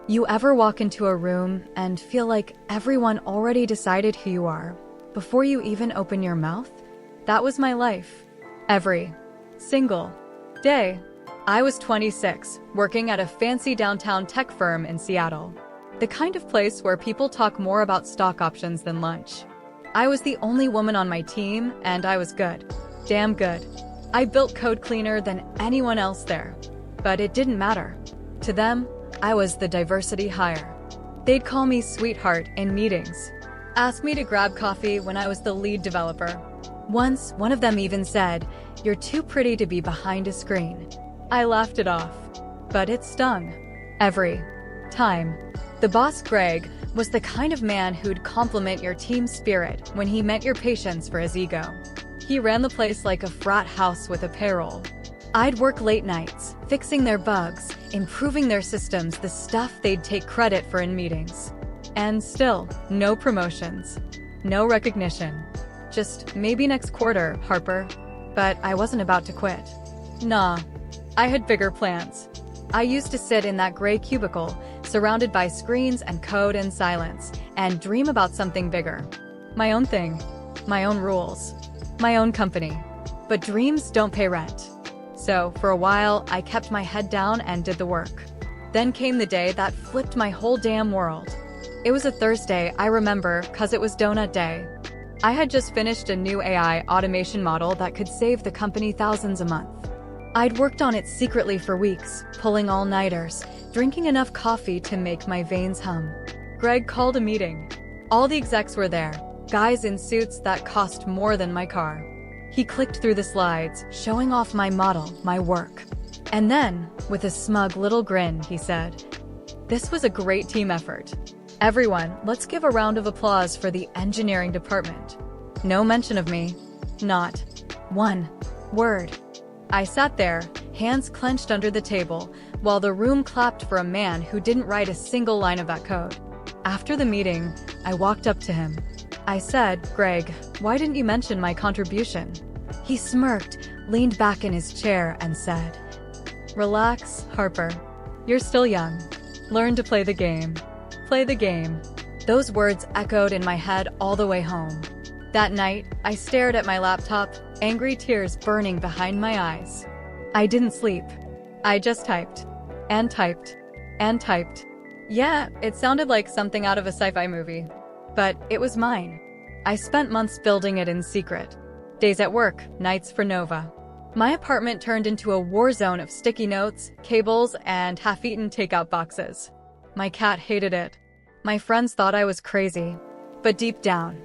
You ever walk into a room and feel like everyone already decided who you are before you even open your mouth? That was my life. Every single day. I was 26, working at a fancy downtown tech firm in Seattle. The kind of place where people talk more about stock options than lunch. I was the only woman on my team, and I was good. Damn good. I built code cleaner than anyone else there. But it didn't matter. To them, I was the diversity hire. They'd call me sweetheart in meetings. Ask me to grab coffee when I was the lead developer. Once, one of them even said, "You're too pretty to be behind a screen." I laughed it off. But it stung. Every time. The boss, Greg, was the kind of man who'd compliment your team spirit when he meant your patience for his ego. He ran the place like a frat house with a payroll. I'd work late nights, fixing their bugs, improving their systems, the stuff they'd take credit for in meetings. And still, no promotions. No recognition. Just maybe next quarter, Harper. But I wasn't about to quit. Nah. I had bigger plans. I used to sit in that gray cubicle, surrounded by screens and code and silence, and dream about something bigger. My own thing. My own rules. My own company. But dreams don't pay rent. So, for a while, I kept my head down and did the work. Then came the day that flipped my whole damn world. It was a Thursday, I remember, 'cause it was donut day. I had just finished a new AI automation model that could save the company thousands a month. I'd worked on it secretly for weeks, pulling all-nighters, drinking enough coffee to make my veins hum. Greg called a meeting. All the execs were there, guys in suits that cost more than my car. He clicked through the slides, showing off my model, my work. And then, with a smug little grin, he said, "This was a great team effort. Everyone, let's give a round of applause for the engineering department." No mention of me. Not one word. I sat there, hands clenched under the table, while the room clapped for a man who didn't write a single line of that code. After the meeting, I walked up to him. I said, "Greg, why didn't you mention my contribution?" He smirked, leaned back in his chair, and said, "Relax, Harper. You're still young. Learn to play the game. Play the game." Those words echoed in my head all the way home. That night, I stared at my laptop, angry tears burning behind my eyes. I didn't sleep. I just typed. And typed. And typed. Yeah, it sounded like something out of a sci-fi movie. But it was mine. I spent months building it in secret. Days at work, nights for Nova. My apartment turned into a war zone of sticky notes, cables, and half-eaten takeout boxes. My cat hated it. My friends thought I was crazy. But deep down,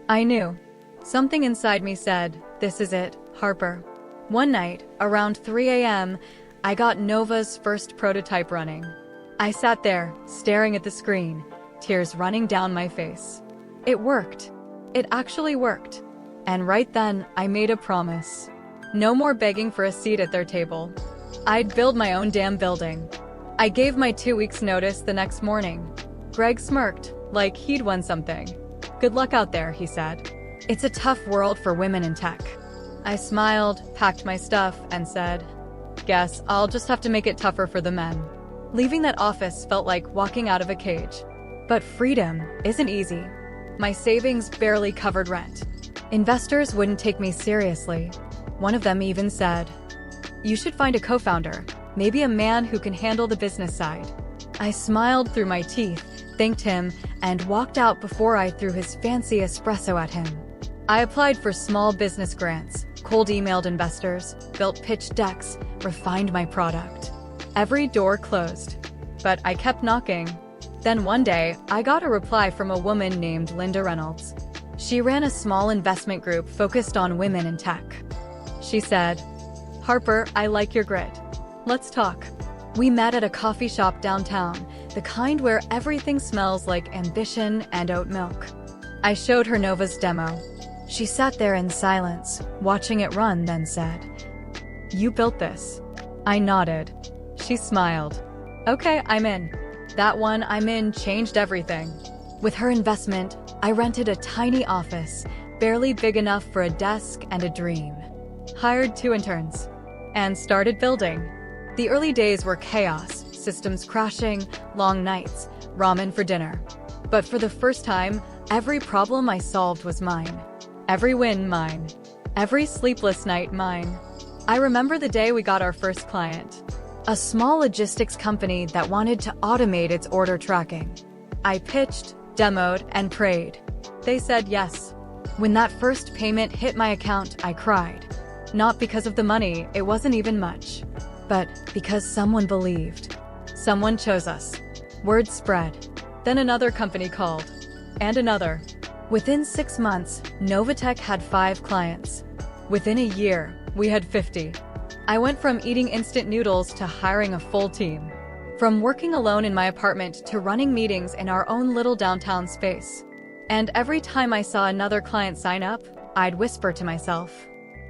I knew. Something inside me said, "This is it, Harper." One night, around 3 a.m., I got Nova's first prototype running. I sat there, staring at the screen, tears running down my face. It worked. It actually worked. And right then, I made a promise. No more begging for a seat at their table. I'd build my own damn building. I gave my 2 weeks notice the next morning. Greg smirked, like he'd won something. "Good luck out there," he said. "It's a tough world for women in tech." I smiled, packed my stuff, and said, "Guess I'll just have to make it tougher for the men." Leaving that office felt like walking out of a cage. But freedom isn't easy. My savings barely covered rent. Investors wouldn't take me seriously. One of them even said, "You should find a co-founder, maybe a man who can handle the business side." I smiled through my teeth, thanked him, and walked out before I threw his fancy espresso at him. I applied for small business grants, cold emailed investors, built pitch decks, refined my product. Every door closed. But I kept knocking. Then one day, I got a reply from a woman named Linda Reynolds. She ran a small investment group focused on women in tech. She said, "Harper, I like your grit. Let's talk." We met at a coffee shop downtown, the kind where everything smells like ambition and oat milk. I showed her Nova's demo. She sat there in silence, watching it run, then said, "You built this." I nodded. She smiled. "Okay, I'm in." That one I'm in changed everything. With her investment, I rented a tiny office, barely big enough for a desk and a dream. Hired 2 interns. And started building. The early days were chaos, systems crashing, long nights, ramen for dinner. But for the first time, every problem I solved was mine. Every win, mine. Every sleepless night, mine. I remember the day we got our first client. A small logistics company that wanted to automate its order tracking. I pitched, demoed, and prayed. They said yes. When that first payment hit my account, I cried. Not because of the money, it wasn't even much. But because someone believed. Someone chose us. Word spread. Then another company called. And another. Within 6 months, Novatech had 5 clients. Within a year, we had 50. I went from eating instant noodles to hiring a full team. From working alone in my apartment to running meetings in our own little downtown space. And every time I saw another client sign up, I'd whisper to myself.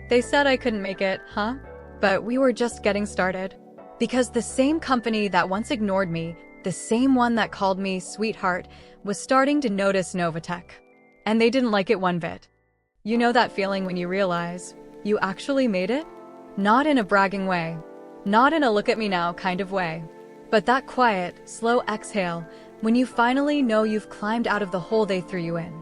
They said I couldn't make it, huh? But we were just getting started. Because the same company that once ignored me, the same one that called me sweetheart, was starting to notice Novatech. And they didn't like it one bit. You know that feeling when you realize you actually made it? Not in a bragging way. Not in a look at me now kind of way. But that quiet, slow exhale when you finally know you've climbed out of the hole they threw you in.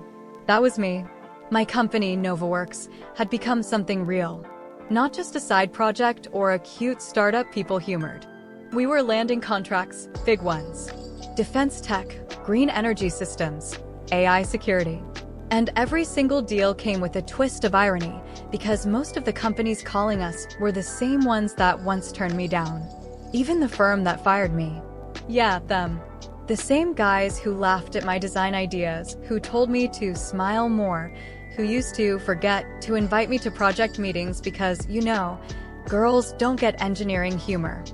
That was me. My company, NovaWorks, had become something real. Not just a side project or a cute startup people humored. We were landing contracts, big ones. Defense tech, green energy systems, AI security. And every single deal came with a twist of irony because most of the companies calling us were the same ones that once turned me down. Even the firm that fired me. Yeah, them. The same guys who laughed at my design ideas, who told me to smile more, who used to forget to invite me to project meetings because, you know, girls don't get engineering humor.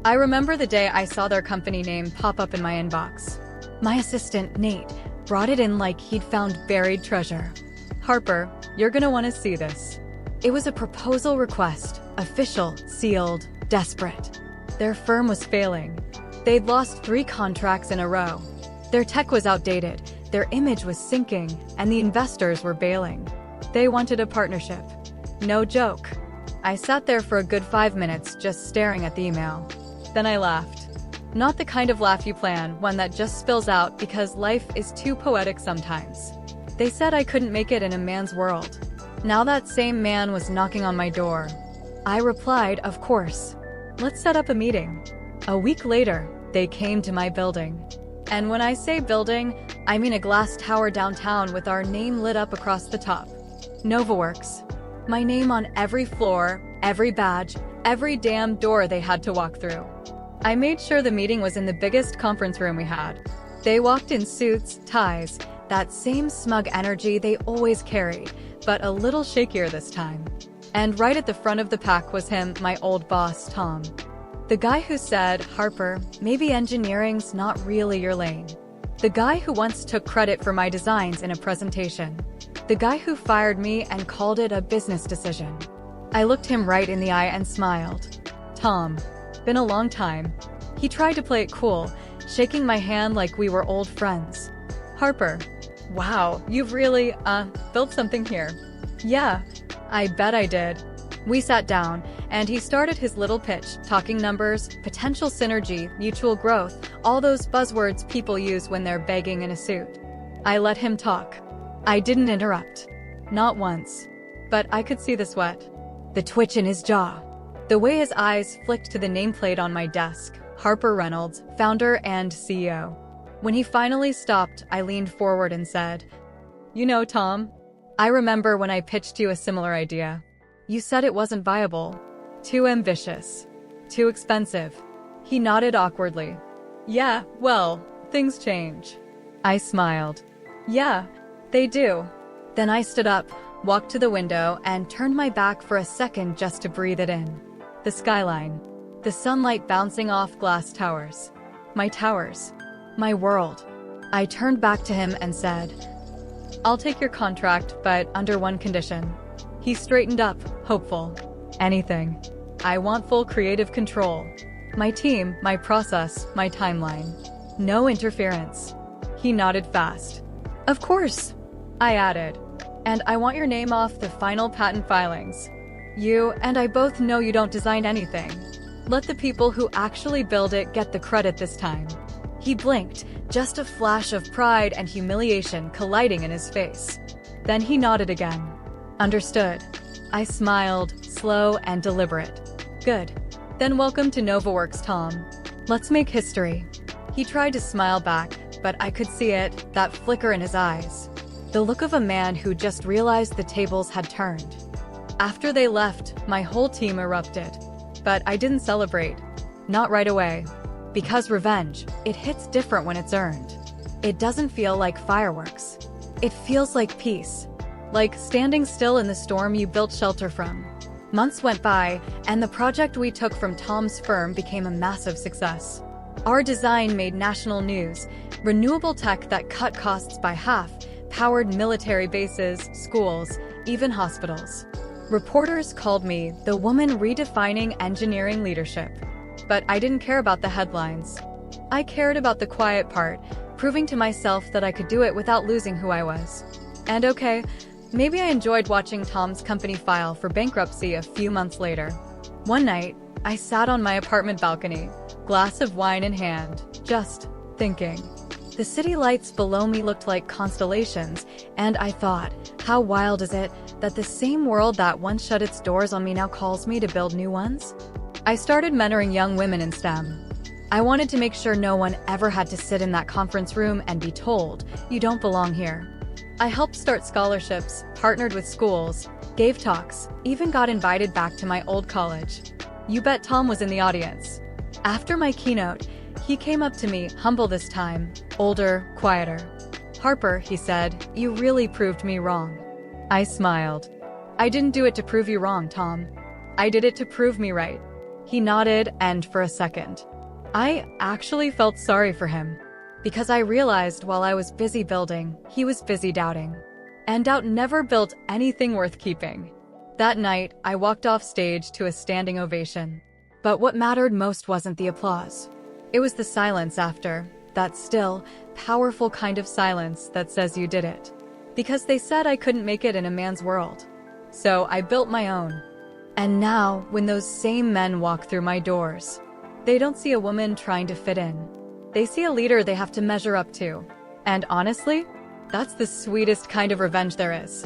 I remember the day I saw their company name pop up in my inbox. My assistant, Nate, brought it in like he'd found buried treasure. Harper, you're gonna want to see this. It was a proposal request, official, sealed, desperate. Their firm was failing. They'd lost 3 contracts in a row. Their tech was outdated, their image was sinking, and the investors were bailing. They wanted a partnership. No joke. I sat there for a good 5 minutes just staring at the email. Then I laughed. Not the kind of laugh you plan, one that just spills out because life is too poetic sometimes. They said I couldn't make it in a man's world. Now that same man was knocking on my door. I replied, of course. Let's set up a meeting. A week later, they came to my building. And when I say building, I mean a glass tower downtown with our name lit up across the top. NovaWorks. My name on every floor, every badge, every damn door they had to walk through. I made sure the meeting was in the biggest conference room we had. They walked in suits, ties, that same smug energy they always carried, but a little shakier this time. And right at the front of the pack was him, my old boss, Tom. The guy who said, Harper, maybe engineering's not really your lane. The guy who once took credit for my designs in a presentation. The guy who fired me and called it a business decision. I looked him right in the eye and smiled. Tom. Been a long time. He tried to play it cool, shaking my hand like we were old friends. Harper. Wow, you've really, built something here. Yeah, I bet I did. We sat down, and he started his little pitch, talking numbers, potential synergy, mutual growth, all those buzzwords people use when they're begging in a suit. I let him talk. I didn't interrupt. Not once. But I could see the sweat. The twitch in his jaw. The way his eyes flicked to the nameplate on my desk, Harper Reynolds, founder and CEO. When he finally stopped, I leaned forward and said, You know, Tom, I remember when I pitched you a similar idea. You said it wasn't viable. Too ambitious. Too expensive. He nodded awkwardly. Yeah, well, things change. I smiled. Yeah, they do. Then I stood up, walked to the window, and turned my back for a second just to breathe it in. The skyline. The sunlight bouncing off glass towers. My towers. My world. I turned back to him and said, I'll take your contract, but under one condition. He straightened up, hopeful. Anything. I want full creative control. My team, my process, my timeline. No interference. He nodded fast. Of course, I added. And I want your name off the final patent filings. You and I both know you don't design anything. Let the people who actually build it get the credit this time. He blinked, just a flash of pride and humiliation colliding in his face. Then he nodded again. Understood. I smiled, slow and deliberate. Good. Then welcome to NovaWorks, Tom. Let's make history. He tried to smile back, but I could see it, that flicker in his eyes. The look of a man who just realized the tables had turned. After they left, my whole team erupted. But I didn't celebrate. Not right away. Because revenge, it hits different when it's earned. It doesn't feel like fireworks. It feels like peace. Like standing still in the storm you built shelter from. Months went by, and the project we took from Tom's firm became a massive success. Our design made national news, renewable tech that cut costs by half, powered military bases, schools, even hospitals. Reporters called me the woman redefining engineering leadership. But I didn't care about the headlines. I cared about the quiet part, proving to myself that I could do it without losing who I was. And okay, maybe I enjoyed watching Tom's company file for bankruptcy a few months later. One night, I sat on my apartment balcony, glass of wine in hand, just thinking. The city lights below me looked like constellations, and I thought, how wild is it that the same world that once shut its doors on me now calls me to build new ones? I started mentoring young women in STEM. I wanted to make sure no one ever had to sit in that conference room and be told, you don't belong here. I helped start scholarships, partnered with schools, gave talks, even got invited back to my old college. You bet Tom was in the audience. After my keynote, he came up to me, humble this time, older, quieter. Harper, he said, you really proved me wrong. I smiled. I didn't do it to prove you wrong, Tom. I did it to prove me right. He nodded, and for a second, I actually felt sorry for him. Because I realized while I was busy building, he was busy doubting. And doubt never built anything worth keeping. That night, I walked off stage to a standing ovation. But what mattered most wasn't the applause. It was the silence after, that still, powerful kind of silence that says you did it. Because they said I couldn't make it in a man's world. So I built my own. And now, when those same men walk through my doors, they don't see a woman trying to fit in. They see a leader they have to measure up to. And honestly, that's the sweetest kind of revenge there is.